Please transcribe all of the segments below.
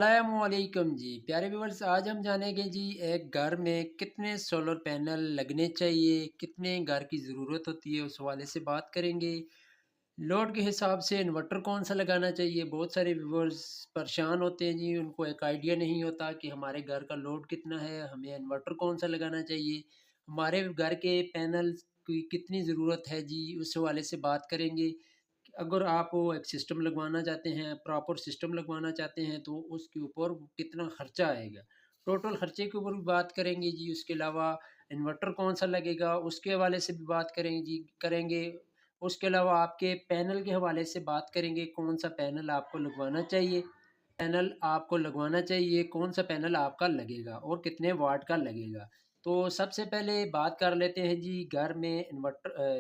अस्सलामुअलैकुम जी प्यारे व्यूवर्स। आज हम जानेंगे जी एक घर में कितने सोलर पैनल लगने चाहिए, कितने घर की ज़रूरत होती है, उस हवाले से बात करेंगे। लोड के हिसाब से इन्वर्टर कौन सा लगाना चाहिए। बहुत सारे व्यूवर्स परेशान होते हैं जी, उनको एक आइडिया नहीं होता कि हमारे घर का लोड कितना है, हमें इन्वर्टर कौन सा लगाना चाहिए, हमारे घर के पैनल की कितनी ज़रूरत है जी, उस हवाले से बात करेंगे। अगर आप वो एक सिस्टम लगवाना चाहते हैं, प्रॉपर सिस्टम लगवाना चाहते हैं, तो उसके ऊपर कितना खर्चा आएगा, टोटल खर्चे के ऊपर भी बात करेंगे जी। उसके अलावा इन्वर्टर कौन सा लगेगा, उसके हवाले से भी बात करेंगे जी करेंगे। उसके अलावा आपके पैनल के हवाले से बात करेंगे, कौन सा पैनल आपको लगवाना चाहिए, पैनल आपको लगवाना चाहिए, कौन सा पैनल आपका लगेगा और कितने वाट का लगेगा। तो सबसे पहले बात कर लेते हैं जी, घर में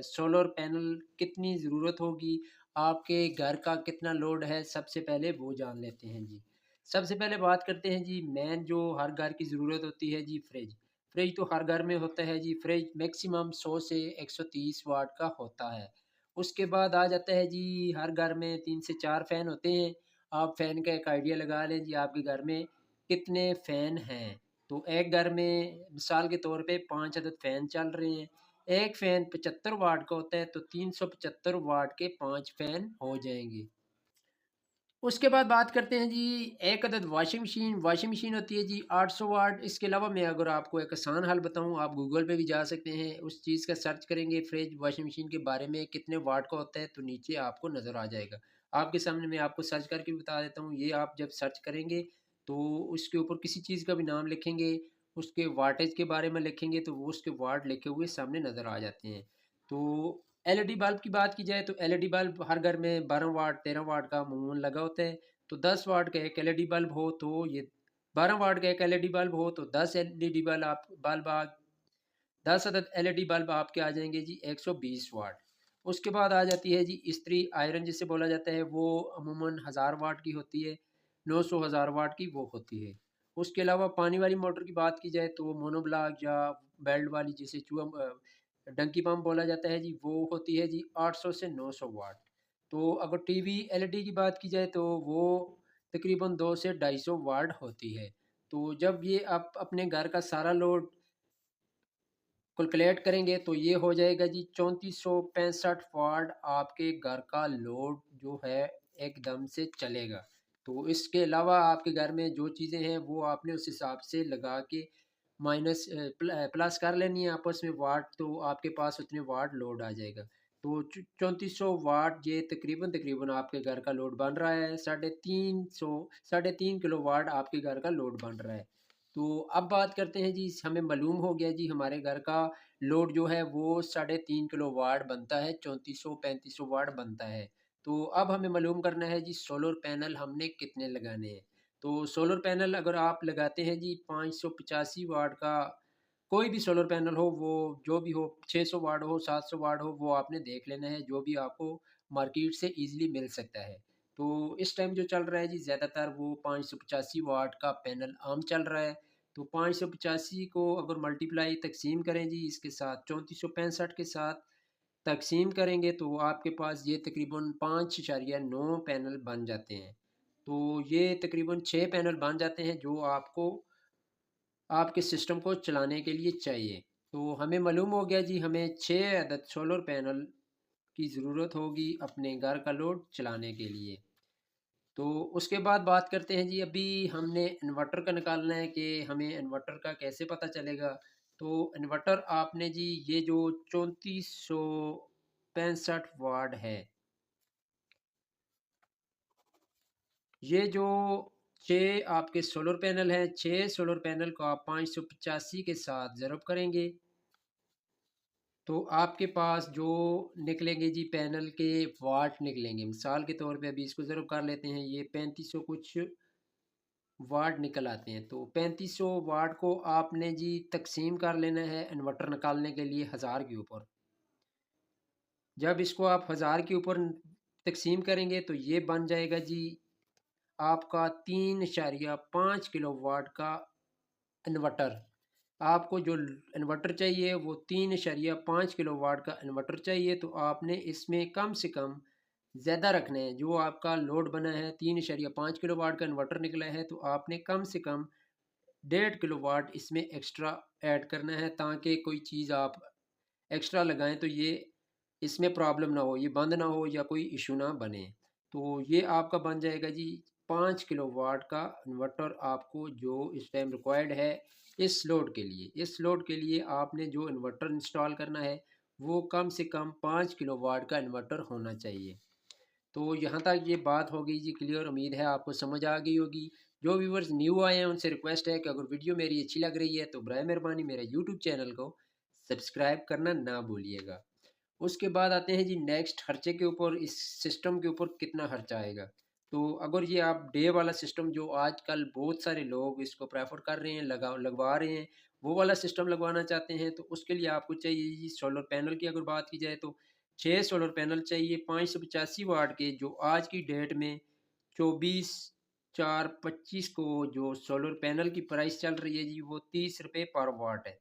सोलर पैनल कितनी ज़रूरत होगी, आपके घर का कितना लोड है, सबसे पहले वो जान लेते हैं जी। सबसे पहले बात करते हैं जी, मेन जो हर घर की ज़रूरत होती है जी, फ्रिज। फ्रिज तो हर घर में होता है जी। फ्रिज मैक्सिमम 100 से 130 वाट का होता है। उसके बाद आ जाता है जी, हर घर में 3 से 4 फ़ैन होते हैं। आप फ़ैन का एक आइडिया लगा लें जी, आपके घर में कितने फ़ैन हैं। तो एक घर में मिसाल के तौर पे 5 अदद फ़ैन चल रहे हैं। एक फ़ैन 75 वाट का होता है, तो 375 वाट के 5 फ़ैन हो जाएँगे। उसके बाद बात करते हैं जी, एक अदद वॉशिंग मशीन। वॉशिंग मशीन होती है जी 800 वाट। इसके अलावा मैं अगर आपको एक आसान हल बताऊँ, आप गूगल पे भी जा सकते हैं, उस चीज़ का सर्च करेंगे फ्रिज वॉशिंग मशीन के बारे में कितने वाट का होता है, तो नीचे आपको नज़र आ जाएगा। आपके सामने मैं आपको सर्च करके भी बता देता हूँ। ये आप जब सर्च करेंगे तो उसके ऊपर किसी चीज़ का भी नाम लिखेंगे, उसके वाटेज के बारे में लिखेंगे, तो वो उसके वाट लिखे हुए सामने नज़र आ जाते हैं। तो एलईडी बल्ब की बात की जाए तो एलईडी बल्ब हर घर में 12 वाट 13 वाट का अमूमन लगा होता है। तो 10 वाट का एक एलईडी बल्ब हो तो ये 12 वाट का एक एलईडी बल्ब हो तो 10 एलईडी बल्ब 10 अदद एलईडी बल्ब आपके आ जाएंगे जी 120 वाट। उसके बाद आ जाती है जी इस्त्री आयरन जिसे बोला जाता है, वो अमूमन 1000 वाट की होती है, 900 1000 वाट की वो होती है। उसके अलावा पानी वाली मोटर की बात की जाए तो मोनोब्लॉक या बेल्ट वाली जिसे डंकी पंप बोला जाता है जी, वो होती है जी 800 से 900 वाट। तो अगर टीवी एलईडी की बात की जाए तो वो तकरीबन 2 से 250 वाट होती है। तो जब ये आप अपने घर का सारा लोड कैलकुलेट करेंगे तो ये हो जाएगा जी 3465 वाट आपके घर का लोड जो है एकदम से चलेगा। तो इसके अलावा आपके घर में जो चीज़ें हैं वो आपने उस हिसाब से लगा के प्लस कर लेनी है आपस में वाट, तो आपके पास उतने वाट लोड आ जाएगा। तो 3400 वाट ये तकरीबन तकरीबन आपके घर का लोड बन रहा है। 3.5 किलो वाट आपके घर का लोड बन रहा है। तो अब बात करते हैं जी, हमें मालूम हो गया जी हमारे घर का लोड जो है वो 3.5 किलो वाट बनता है, 3400 3500 वाट बनता है। तो अब हमें मालूम करना है जी सोलर पैनल हमने कितने लगाने हैं। तो सोलर पैनल अगर आप लगाते हैं जी 585 वाट का, कोई भी सोलर पैनल हो, वो जो भी हो, 600 वाट हो 700 वाट हो, वो आपने देख लेना है, जो भी आपको मार्केट से ईजिली मिल सकता है। तो इस टाइम जो चल रहा है जी ज़्यादातर वो 585 वाट का पैनल आम चल रहा है। तो 585 को अगर मल्टीप्लाई तकसीम करें जी इसके साथ 3465 के साथ तकसीम करेंगे तो आपके पास ये तकरीबन 5.9 पैनल बन जाते हैं। तो ये तकरीबन 6 पैनल बन जाते हैं जो आपको आपके सिस्टम को चलाने के लिए चाहिए। तो हमें मालूम हो गया जी हमें 6 अदद सोलर पैनल की ज़रूरत होगी अपने घर का लोड चलाने के लिए। तो उसके बाद बात करते हैं जी, अभी हमने इन्वर्टर का निकालना है कि हमें इन्वर्टर का कैसे पता चलेगा। तो इन्वर्टर आपने जी ये जो 3465 वाट है, ये जो 6 आपके सोलर पैनल हैं, 6 सोलर पैनल को आप 585 के साथ ज़रब करेंगे तो आपके पास जो निकलेंगे जी पैनल के वाट निकलेंगे। मिसाल के तौर पे अभी इसको ज़रब कर लेते हैं, ये 3500 कुछ वाट निकल आते हैं। तो 3500 वाट को आपने जी तकसीम कर लेना है इन्वर्टर निकालने के लिए 1000 के ऊपर। जब इसको आप 1000 के ऊपर तकसीम करेंगे तो ये बन जाएगा जी आपका 3.5 किलो वाट का इन्वर्टर। आपको जो इन्वर्टर चाहिए वो 3.5 किलो वाट का इन्वर्टर चाहिए। तो आपने इसमें कम से कम ज़्यादा रखना है। जो आपका लोड बना है 3.5 किलोवाट का इन्वर्टर निकला है, तो आपने कम से कम 1.5 किलोवाट इसमें एक्स्ट्रा ऐड करना है, ताकि कोई चीज़ आप एक्स्ट्रा लगाएं तो ये इसमें प्रॉब्लम ना हो, ये बंद ना हो या कोई इशू ना बने। तो ये आपका बन जाएगा जी 5 किलोवाट का इन्वर्टर, आपको जो इस टाइम रिक्वायर्ड है इस लोड के लिए। इस लोड के लिए आपने जो इन्वर्टर इंस्टॉल करना है वो कम से कम 5 किलोवाट का इन्वर्टर होना चाहिए। तो यहाँ तक ये बात हो गई जी क्लियर। उम्मीद है आपको समझ आ गई होगी। जो व्यूवर्स न्यू आए हैं उनसे रिक्वेस्ट है कि अगर वीडियो मेरी अच्छी लग रही है तो बराए मेहरबानी मेरे यूट्यूब चैनल को सब्सक्राइब करना ना भूलिएगा। उसके बाद आते हैं जी नेक्स्ट खर्चे के ऊपर। इस सिस्टम के ऊपर कितना खर्चा आएगा। तो अगर ये आप डे वाला सिस्टम, जो आजकल बहुत सारे लोग इसको प्रेफर कर रहे हैं, लगवा रहे हैं, वो वाला सिस्टम लगवाना चाहते हैं, तो उसके लिए आपको चाहिए जी सोलर पैनल की अगर बात की जाए तो 6 सोलर पैनल चाहिए 585 वाट के, जो आज की डेट में 24/4/25 को जो सोलर पैनल की प्राइस चल रही है जी वो 30 रुपये पर वाट है।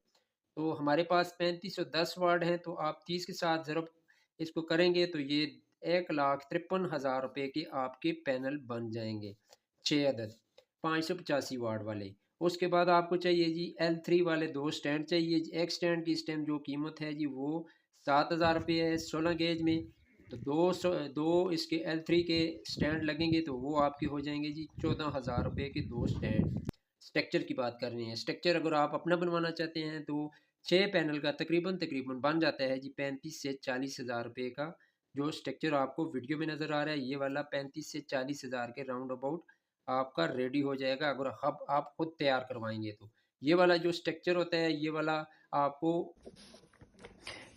तो हमारे पास 3510 वाट हैं, तो आप 30 के साथ ज़रूर इसको करेंगे तो ये 1,53,000 रुपये के आपके पैनल बन जाएंगे, 6 अदद 585 वाट वाले। उसके बाद आपको चाहिए जी L3 वाले 2 स्टैंड चाहिए। एक स्टैंड की इस टाइम जो कीमत है जी वो 7,000 रुपये है 16 गेज में। तो दो इसके L3 के स्टैंड लगेंगे तो वो आपके हो जाएंगे जी 14,000 रुपये के 2 स्टैंड। स्ट्रक्चर की बात कर रहे हैं। स्ट्रक्चर अगर आप अपना बनवाना चाहते हैं तो 6 पैनल का तकरीबन तकरीबन बन जाता है जी 35 से 40 हज़ार रुपये का। जो स्ट्रक्चर आपको वीडियो में नज़र आ रहा है ये वाला 35 से 40 हज़ार के राउंड अबाउट आपका रेडी हो जाएगा, अगर हब आप खुद तैयार करवाएंगे तो। ये वाला जो स्ट्रक्चर होता है ये वाला आपको,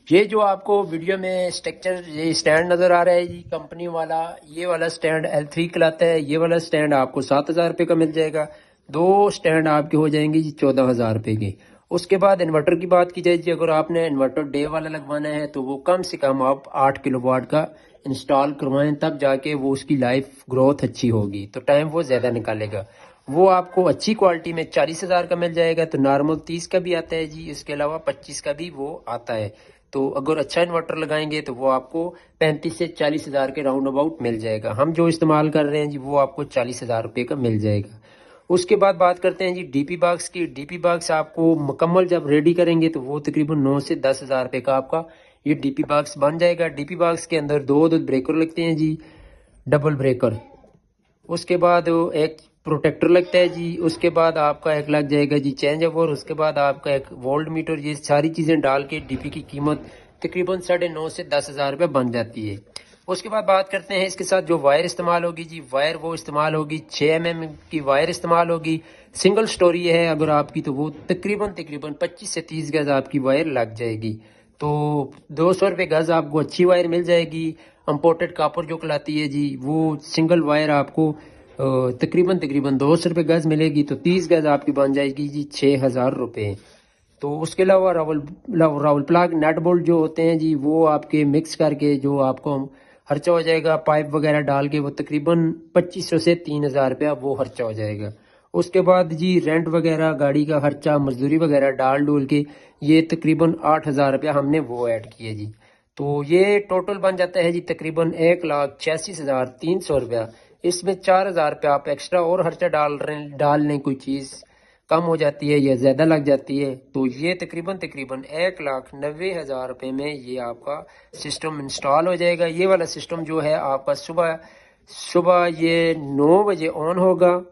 ये जो आपको वीडियो में स्ट्रक्चर ये स्टैंड नज़र आ रहा है जी कंपनी वाला, ये वाला स्टैंड L3 कहलाता है। ये वाला स्टैंड आपको 7,000 रुपये का मिल जाएगा। 2 स्टैंड आपके हो जाएंगे जी 14,000 रुपये के। उसके बाद इन्वर्टर की बात की जाए जी, अगर आपने इन्वर्टर डे वाला लगवाना है तो वो कम से कम आप 8 किलोवाट का इंस्टॉल करवाएं, तब जाके वो उसकी लाइफ ग्रोथ अच्छी होगी, तो टाइम वो ज़्यादा निकालेगा। वो आपको अच्छी क्वालिटी में 40,000 का मिल जाएगा। तो नॉर्मल 30 का भी आता है जी, इसके अलावा 25 का भी वो आता है। तो अगर अच्छा इन्वर्टर लगाएंगे तो वो आपको 35 से 40 हज़ार के राउंड अबाउट मिल जाएगा। हम जो इस्तेमाल कर रहे हैं जी वो आपको 40,000 रुपये का मिल जाएगा। उसके बाद बात करते हैं जी डीपी बॉक्स की। डीपी बॉक्स आपको मुकम्मल जब रेडी करेंगे तो वो तकरीबन 9 से 10 हज़ार रुपये का आपका ये डीपी बॉक्स बन जाएगा। डीपी बॉक्स के अंदर दो ब्रेकर लगते हैं जी, डबल ब्रेकर। उसके बाद एक प्रोटेक्टर लगता है जी। उसके बाद आपका एक लग जाएगा जी चेंज ओवर। उसके बाद आपका एक वोल्ट मीटर। ये सारी चीज़ें डाल के डीपी की कीमत तकरीबन 9.5 से 10 हज़ार रुपये बन जाती है। उसके बाद बात करते हैं इसके साथ जो वायर इस्तेमाल होगी जी, वायर वो इस्तेमाल होगी 6 mm की वायर इस्तेमाल होगी। सिंगल स्टोरी है अगर आपकी तो वो तकरीबन तकरीबन 25 से 30 गज आपकी वायर लग जाएगी। तो 200 रुपये गज आपको अच्छी वायर मिल जाएगी। इम्पोर्टेड कापर जो कहलाती है जी, वो सिंगल वायर आपको तकरीबन तकरीबन 200 रुपये गज मिलेगी। तो 30 गज आपकी बन जाएगी जी 6,000 रुपये। तो उसके अलावा रावल प्लाग नट बोल्ट जो होते हैं जी वो आपके मिक्स करके जो आपको खर्चा हो जाएगा पाइप वगैरह डाल के, वो तकरीबन 2500 से 3,000 रुपया वो खर्चा हो जाएगा। उसके बाद जी रेंट वगैरह गाड़ी का खर्चा मजदूरी वगैरह डाल डूल के ये तकरीबन 8,000 रुपया हमने वो ऐड किए जी। तो ये टोटल बन जाता है जी तकरीबन 1,86,300 रुपया। इसमें 4,000 रुपया आप एक्स्ट्रा और खर्चा डाल लें, कोई चीज़ कम हो जाती है या ज़्यादा लग जाती है, तो ये तकरीबन तकरीबन 1,90,000 रुपये में ये आपका सिस्टम इंस्टॉल हो जाएगा। ये वाला सिस्टम जो है आपका सुबह सुबह ये 9 बजे ऑन होगा।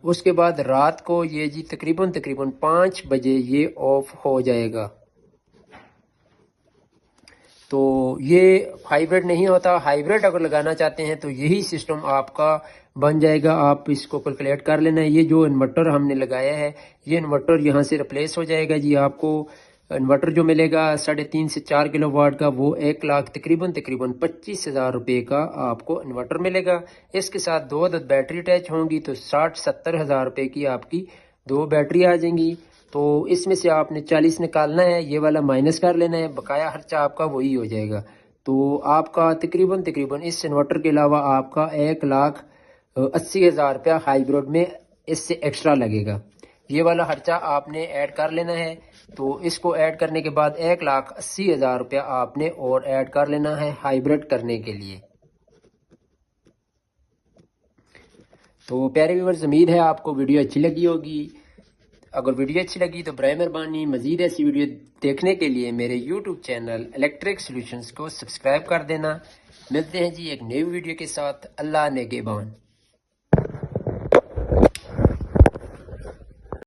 उसके बाद रात को ये जी तकरीबन तकरीबन 5 बजे ये ऑफ हो जाएगा। तो ये हाइब्रिड नहीं होता। हाइब्रिड अगर लगाना चाहते हैं तो यही सिस्टम आपका बन जाएगा। आप इसको कैलकुलेट कर लेना है। ये जो इन्वर्टर हमने लगाया है ये इन्वर्टर यहाँ से रिप्लेस हो जाएगा जी। आपको इन्वर्टर जो मिलेगा 3.5 से 4 किलोवाट का, वो 1,00,000 तकरीबन तकरीबन 25,000 रुपये का आपको इन्वर्टर मिलेगा। इसके साथ 2 अदद बैटरी अटैच होंगी तो 60-70 हज़ार रुपये की आपकी 2 बैटरी आ जाएंगी। तो इसमें से आपने 40 निकालना है, ये वाला माइनस कर लेना है, बकाया खर्चा आपका वही हो जाएगा। तो आपका तकरीबन तकरीबन इस इन्वर्टर के अलावा आपका 1,80,000 रुपया हाइब्रिड में इससे एक्स्ट्रा लगेगा। ये वाला खर्चा आपने ऐड कर लेना है। तो इसको ऐड करने के बाद 1,80,000 रुपया आपने और ऐड कर लेना है हाइब्रिड करने के लिए। तो प्यारे व्यूअर्स, उम्मीद है आपको वीडियो अच्छी लगी होगी। अगर वीडियो अच्छी लगी तो बराए मेहरबानी मज़ीद ऐसी वीडियो देखने के लिए मेरे YouTube चैनल इलेक्ट्रिक सॉल्यूशंस को सब्सक्राइब कर देना। मिलते हैं जी एक नई वीडियो के साथ। अल्लाह नेगेबान।